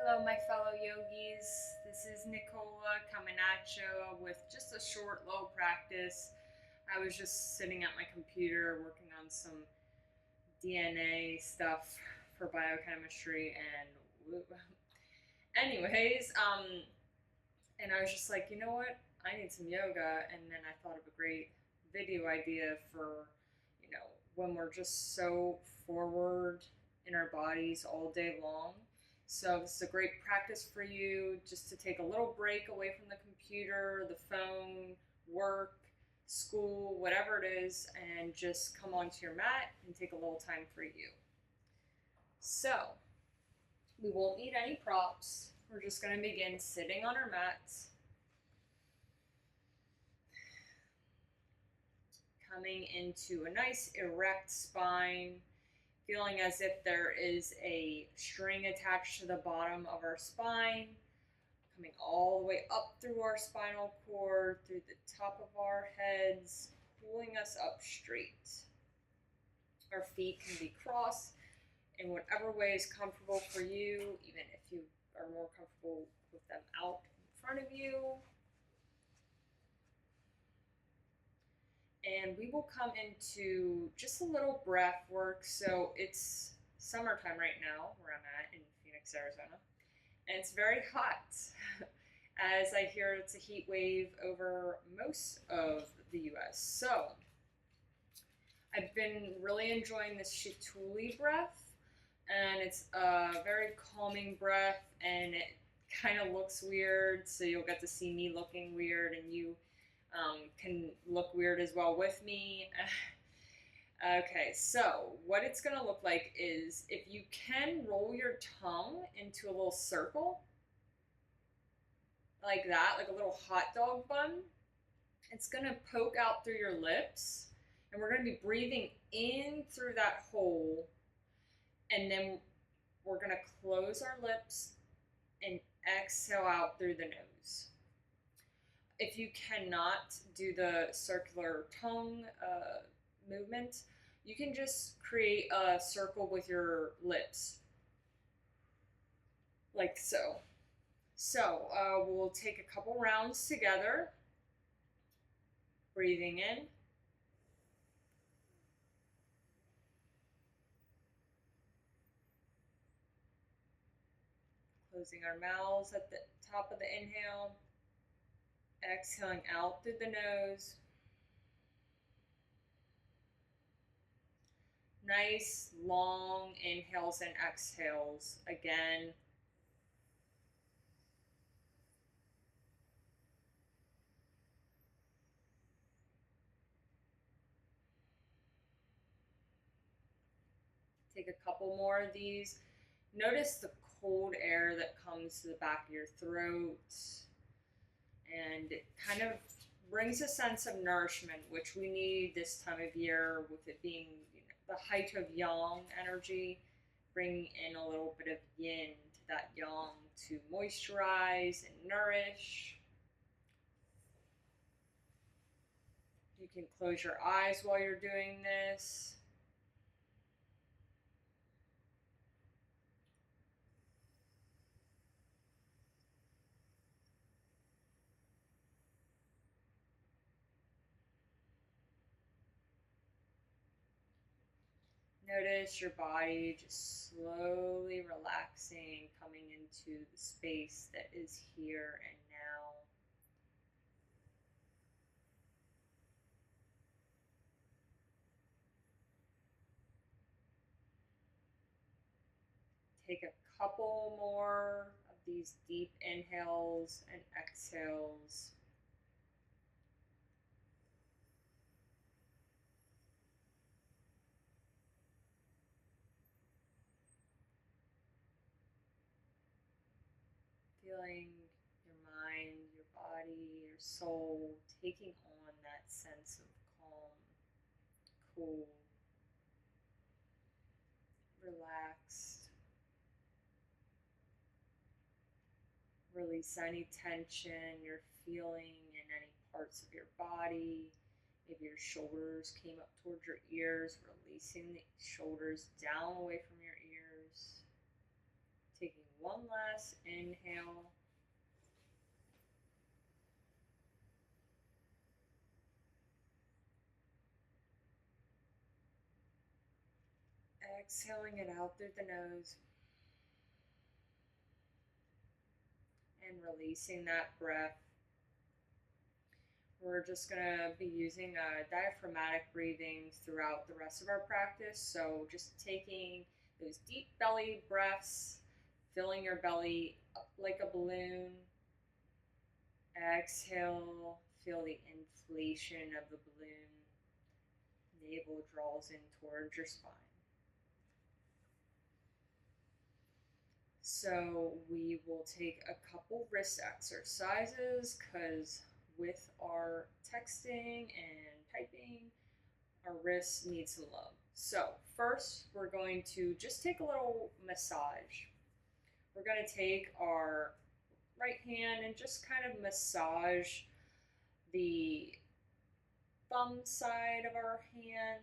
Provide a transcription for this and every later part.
Hello, my fellow yogis. This is Nikola coming at you with just a short, low practice. I was just sitting at my computer working on some DNA stuff for biochemistry, and and I was just like, you know what? I need some yoga, and then I thought of a great video idea for, when we're just so forward in our bodies all day long. So this is a great practice for you just to take a little break away from the computer, the phone, work, school, whatever it is, and just come onto your mat and take a little time for you. So we won't need any props. We're just going to begin sitting on our mats, coming into a nice erect spine, feeling as if there is a string attached to the bottom of our spine, coming all the way up through our spinal cord, through the top of our heads, pulling us up straight. Our feet can be crossed in whatever way is comfortable for you, even if you are more comfortable with them out in front of you. And we will come into just a little breath work. So it's summertime right now where I'm at in Phoenix, Arizona, and it's very hot. As I hear it's a heat wave over most of the US. So I've been really enjoying this Shituli breath, and it's a very calming breath, and it kind of looks weird, so you'll get to see me looking weird, and you can look weird as well with me. Okay, so what it's going to look like is if you can roll your tongue into a little circle, like that, like a little hot dog bun. It's going to poke out through your lips, and we're going to be breathing in through that hole, and then we're going to close our lips and exhale out through the nose. If you cannot do the circular tongue movement, you can just create a circle with your lips, like so. So we'll take a couple rounds together, breathing in, closing our mouths at the top of the inhale, exhaling out through the nose. Nice long inhales and exhales again. Take a couple more of these. Notice the cold air that comes to the back of your throat, and it kind of brings a sense of nourishment, which we need this time of year, with it being the height of yang energy, bringing in a little bit of yin to that yang to moisturize and nourish. You can close your eyes while you're doing this. Notice your body just slowly relaxing, coming into the space that is here and now. Take a couple more of these deep inhales and exhales. Feeling your mind, your body, your soul taking on that sense of calm, cool, relaxed. Release any tension you're feeling in any parts of your body. Maybe your shoulders came up towards your ears, releasing the shoulders down away from your ears. Taking one last inhale. Exhaling it out through the nose. And releasing that breath. We're just going to be using diaphragmatic breathing throughout the rest of our practice. So just taking those deep belly breaths, filling your belly up like a balloon. Exhale, feel the inflation of the balloon. Navel draws in towards your spine. So we will take a couple wrist exercises because with our texting and typing, our wrists need some love. So first, we're going to just take a little massage. We're going to take our right hand and just kind of massage the thumb side of our hand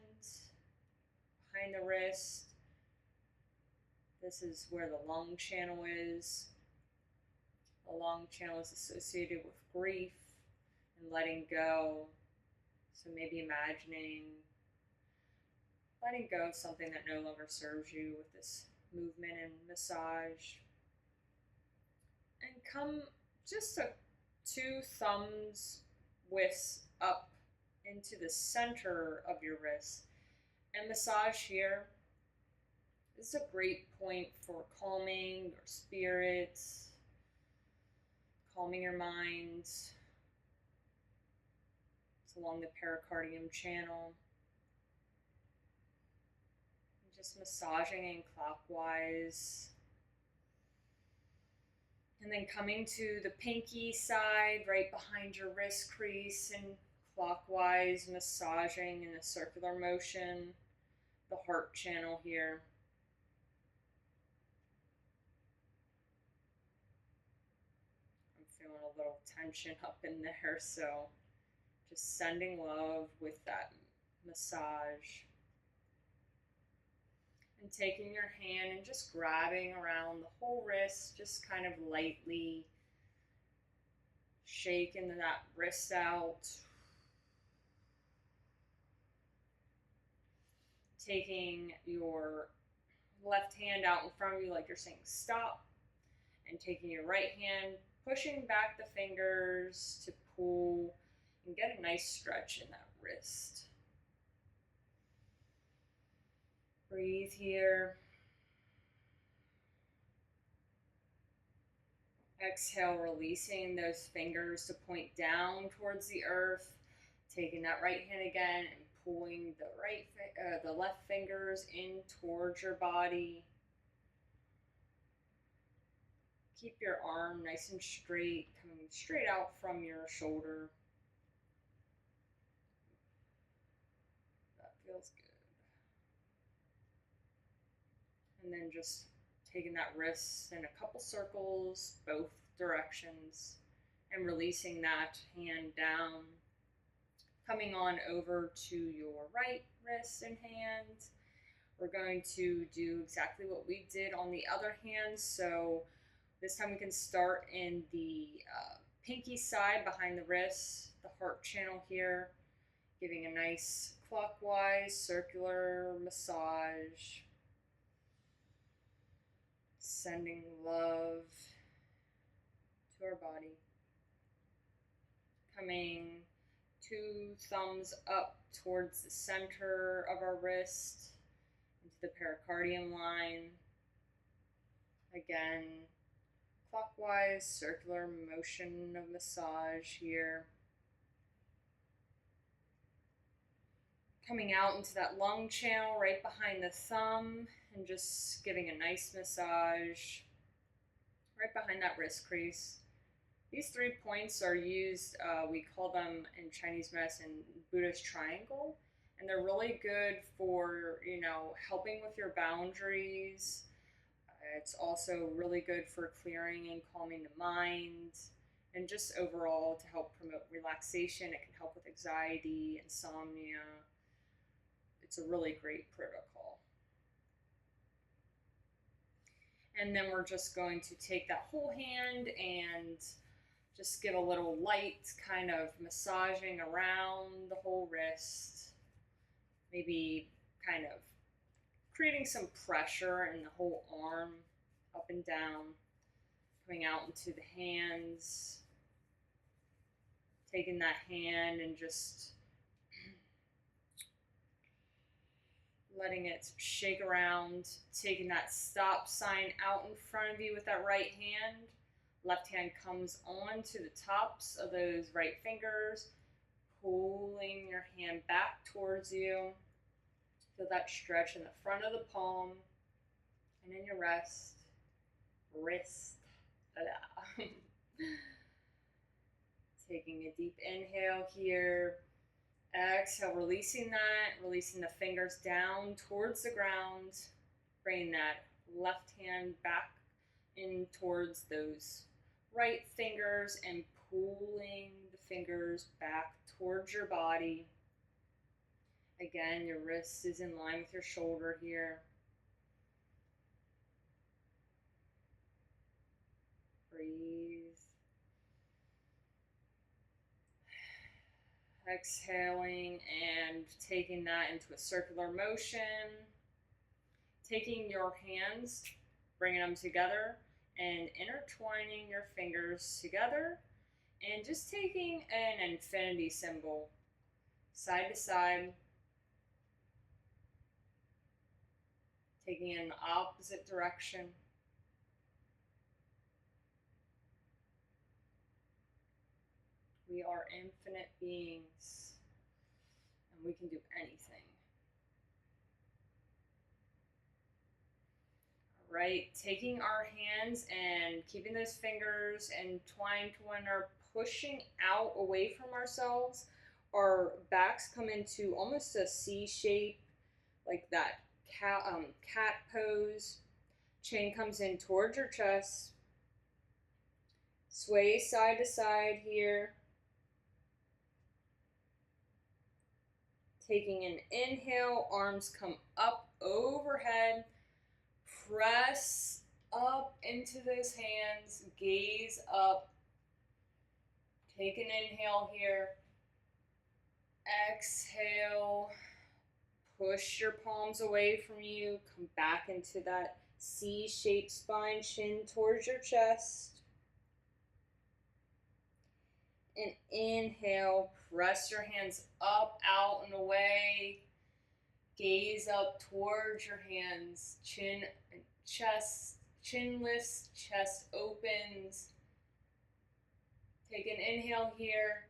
behind the wrist. This is where the lung channel is. The lung channel is associated with grief and letting go. So maybe imagining letting go of something that no longer serves you with this movement and massage. And come just two thumbs widths up into the center of your wrist and massage here. This is a great point for calming your spirit, calming your mind. It's along the pericardium channel. And just massaging in clockwise. And then coming to the pinky side, right behind your wrist crease, and clockwise massaging in a circular motion, the heart channel here. I'm feeling a little tension up in there, so just sending love with that massage. And taking your hand and just grabbing around the whole wrist, just kind of lightly shaking that wrist out. Taking your left hand out in front of you like you're saying stop, and taking your right hand, pushing back the fingers to pull and get a nice stretch in that wrist. Breathe here. Exhale, releasing those fingers to point down towards the earth. Taking that right hand again and pulling the left fingers in towards your body. Keep your arm nice and straight, coming straight out from your shoulder. That feels good. And then just taking that wrist in a couple circles, both directions, and releasing that hand down. Coming on over to your right wrist and hand. We're going to do exactly what we did on the other hand. So this time we can start in the pinky side behind the wrist, the heart channel here, giving a nice clockwise circular massage. Sending love to our body. Coming two thumbs up towards the center of our wrist, into the pericardium line. Again, clockwise, circular motion of massage here. Coming out into that lung channel right behind the thumb and just giving a nice massage right behind that wrist crease. These 3 points are used, we call them in Chinese medicine Buddhist triangle, and they're really good for, helping with your boundaries. It's also really good for clearing and calming the mind, and just overall to help promote relaxation. It can help with anxiety, insomnia. It's a really great protocol. And then we're just going to take that whole hand and just give a little light kind of massaging around the whole wrist, maybe kind of creating some pressure in the whole arm, up and down, coming out into the hands, taking that hand and just letting it shake around, taking that stop sign out in front of you with that right hand. Left hand comes on to the tops of those right fingers, pulling your hand back towards you. Feel that stretch in the front of the palm and in your wrist. Taking a deep inhale here. Exhale, releasing the fingers down towards the ground. Bringing that left hand back in towards those right fingers and pulling the fingers back towards your body. Again, your wrist is in line with your shoulder here. Breathe. Exhaling and taking that into a circular motion. Taking your hands, bringing them together and intertwining your fingers together and just taking an infinity symbol side to side, taking it in the opposite direction. We are infinite beings, and we can do anything. All right, taking our hands and keeping those fingers entwined to one another, pushing out away from ourselves. Our backs come into almost a C shape, like that cat pose. Chin comes in towards your chest. Sway side to side here. Taking an inhale, arms come up overhead. Press up into those hands, gaze up. Take an inhale here. Exhale. Push your palms away from you. Come back into that C-shaped spine, chin towards your chest. And inhale, press your hands up, out, and away. Gaze up towards your hands. Chin lifts, chest opens. Take an inhale here.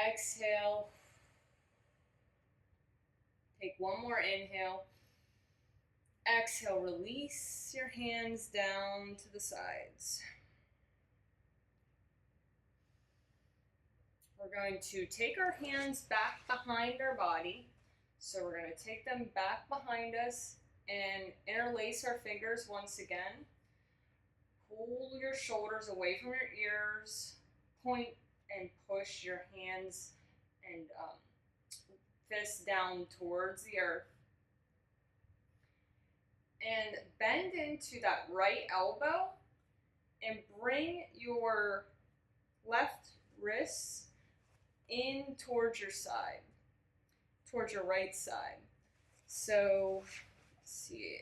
Exhale. Take one more inhale. Exhale, release your hands down to the sides. We're going to take our hands back behind our body. So we're going to take them back behind us and interlace our fingers once again. Pull your shoulders away from your ears. Point and push your hands and fists down towards the earth. And bend into that right elbow and bring your left wrist in towards your side, towards your right side. So, let's see,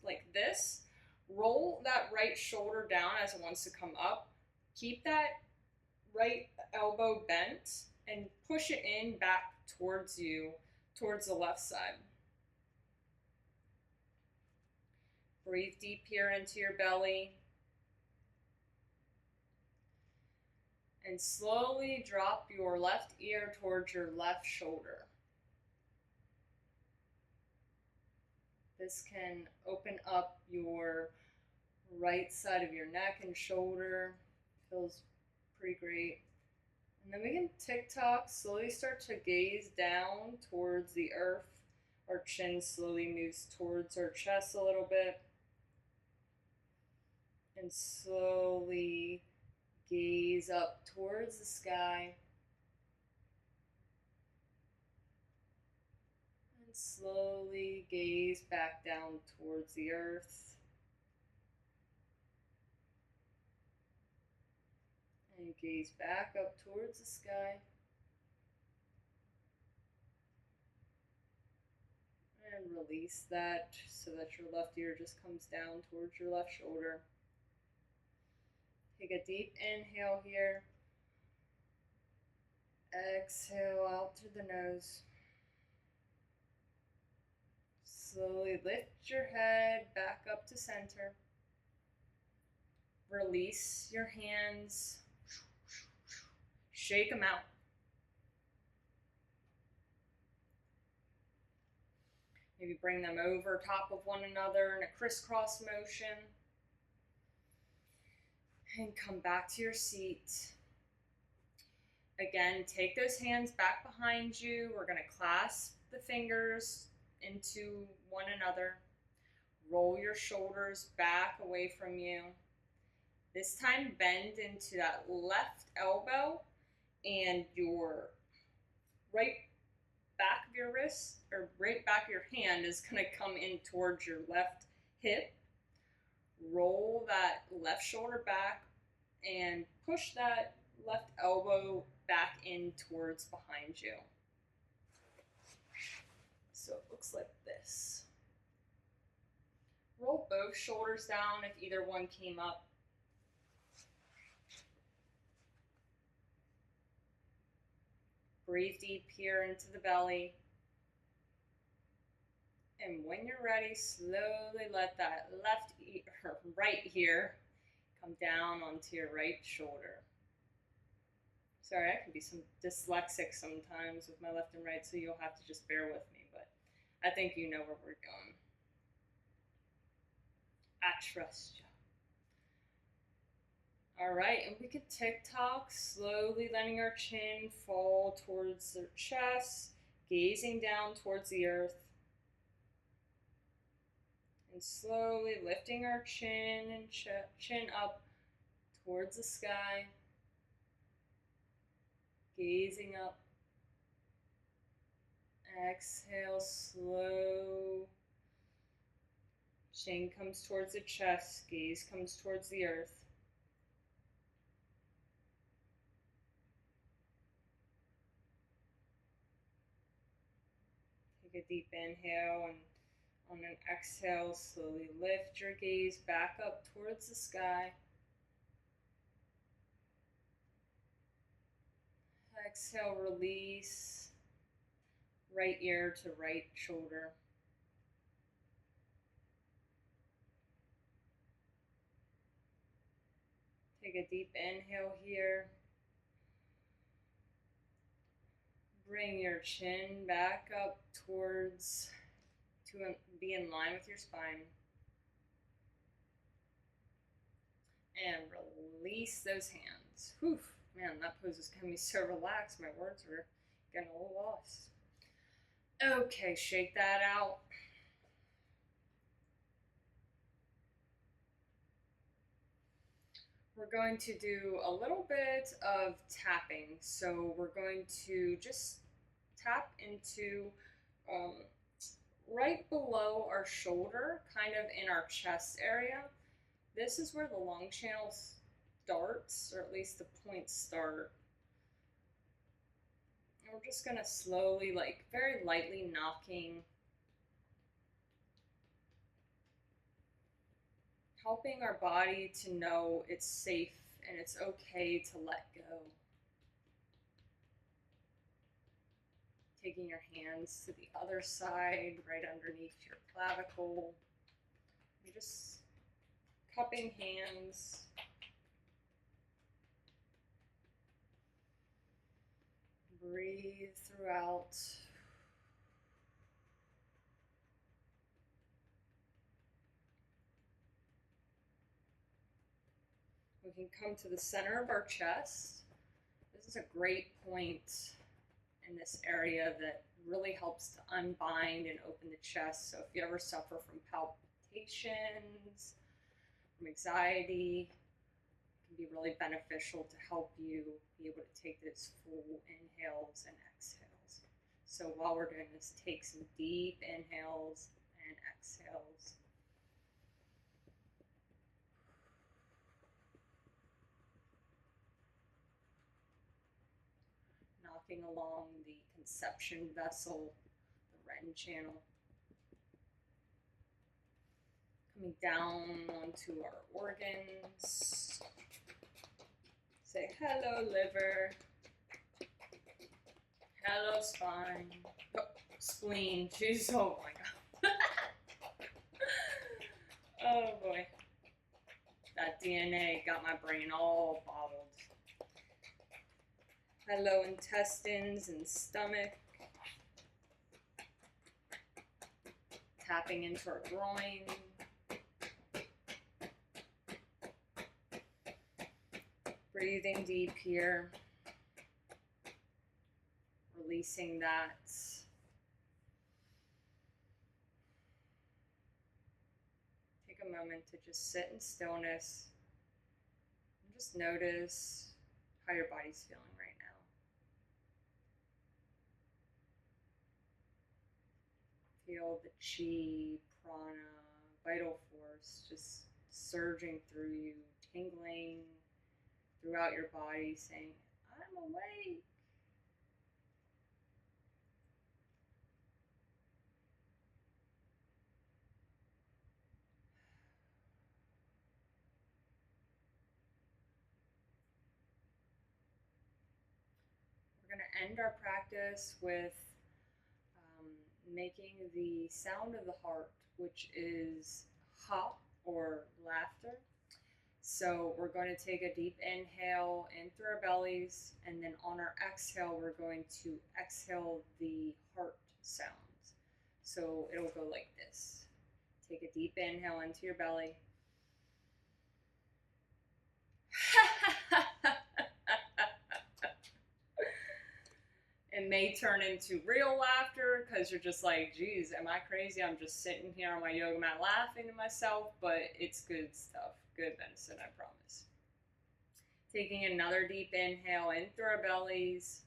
like this. Roll that right shoulder down as it wants to come up. Keep that right elbow bent and push it in back towards you, towards the left side. Breathe deep here into your belly. And slowly drop your left ear towards your left shoulder. This can open up your right side of your neck and shoulder. Feels pretty great. And then we can tick-tock, slowly start to gaze down towards the earth. Our chin slowly moves towards our chest a little bit. And slowly gaze up towards the sky. And slowly gaze back down towards the earth. And gaze back up towards the sky. And release that so that your left ear just comes down towards your left shoulder. Take a deep inhale here. Exhale out through the nose. Slowly lift your head back up to center. Release your hands. Shake them out. Maybe bring them over top of one another in a crisscross motion. And come back to your seat. Again, take those hands back behind you. We're going to clasp the fingers into one another. Roll your shoulders back away from you. This time, bend into that left elbow, and your right back of your wrist, or right back of your hand, is going to come in towards your left hip. Roll that left shoulder back and push that left elbow back in towards behind you. So it looks like this. Roll both shoulders down if either one came up. Breathe deep here into the belly. And when you're ready, slowly let that right ear come down onto your right shoulder. Sorry, I can be some dyslexic sometimes with my left and right, so you'll have to just bear with me, but I think you know where we're going. I trust you. All right, and we could tick-tock, slowly letting our chin fall towards the chest, gazing down towards the earth. And slowly lifting our chin and chin up towards the sky. Gazing up. Exhale, slow. Chin comes towards the chest, gaze comes towards the earth. Take a deep inhale, and on an exhale, slowly lift your gaze back up towards the sky. Exhale, release. Right ear to right shoulder. Take a deep inhale here. Bring your chin back up towards, to be in line with your spine. And release those hands. Whew, man, that pose is going to be so relaxed. My words were getting a little lost. Okay, shake that out. We're going to do a little bit of tapping. So we're going to just tap into right below our shoulder, kind of in our chest area. This is where the lung channel starts, or at least the points start. And we're just going to slowly, like very lightly knocking, helping our body to know it's safe and it's okay to let go. Taking your hands to the other side, right underneath your clavicle. You're just cupping hands. Breathe throughout. We can come to the center of our chest. This is a great point in this area that really helps to unbind and open the chest. So if you ever suffer from palpitations, from anxiety, it can be really beneficial to help you be able to take those full inhales and exhales. So while we're doing this, take some deep inhales and exhales. working along the conception vessel, the Ren channel. Coming down onto our organs. Say hello, liver. Hello, spine. Oh, spleen. Jeez, oh my god. Oh boy. That DNA got my brain all bottled. Hello, intestines and stomach. Tapping into our groin. Breathing deep here. Releasing that. Take a moment to just sit in stillness and just notice how your body's feeling right now. Feel the chi, prana, vital force just surging through you, tingling throughout your body, saying, I'm awake. We're going to end our practice with making the sound of the heart, which is ha, or laughter. So we're going to take a deep inhale in through our bellies, and then on our exhale, we're going to exhale the heart sound. So it'll go like this. Take a deep inhale into your belly. It may turn into real laughter because you're just like, geez, am I crazy? I'm just sitting here on my yoga mat laughing to myself, but it's good stuff. Good medicine, I promise. Taking another deep inhale in through our bellies.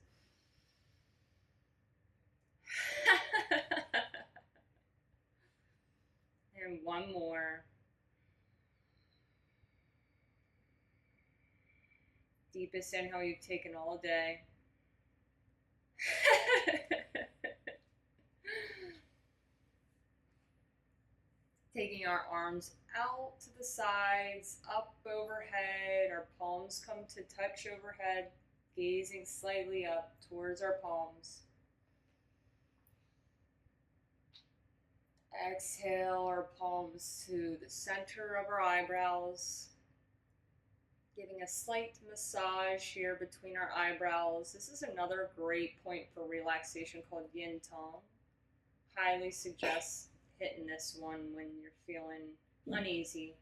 And one more. Deepest inhale you've taken all day. Taking our arms out to the sides, up overhead. Our palms come to touch overhead, gazing slightly up towards our palms. Exhale our palms to the center of our eyebrows. Giving a slight massage here between our eyebrows. This is another great point for relaxation called yin tong. Highly suggest hitting this one when you're feeling uneasy.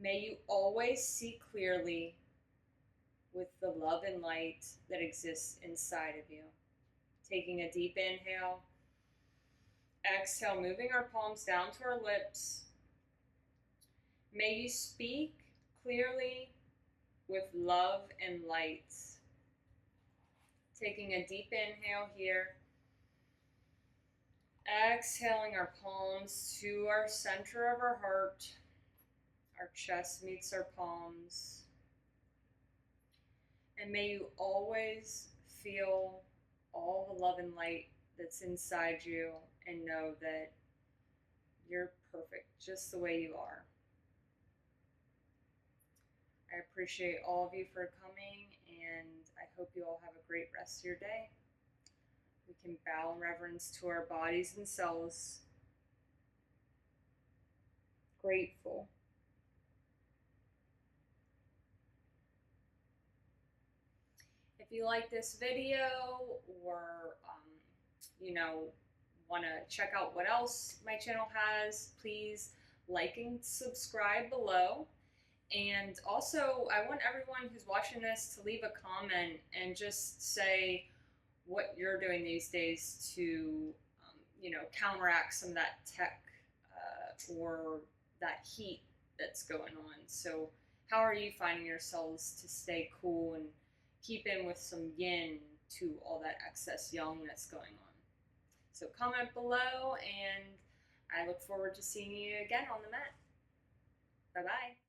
May you always see clearly with the love and light that exists inside of you. Taking a deep inhale. Exhale, moving our palms down to our lips. May you speak clearly with love and light. Taking a deep inhale here. Exhaling our palms to our center of our heart. Our chest meets our palms. And may you always feel all the love and light that's inside you and know that you're perfect just the way you are. I appreciate all of you for coming, and I hope you all have a great rest of your day. We can bow in reverence to our bodies and selves. Grateful. If you like this video or, want to check out what else my channel has, please like and subscribe below. And also, I want everyone who's watching this to leave a comment and just say what you're doing these days to, counteract some of that tech or that heat that's going on. So how are you finding yourselves to stay cool and keep in with some yin to all that excess yang that's going on? So comment below, and I look forward to seeing you again on the mat. Bye-bye.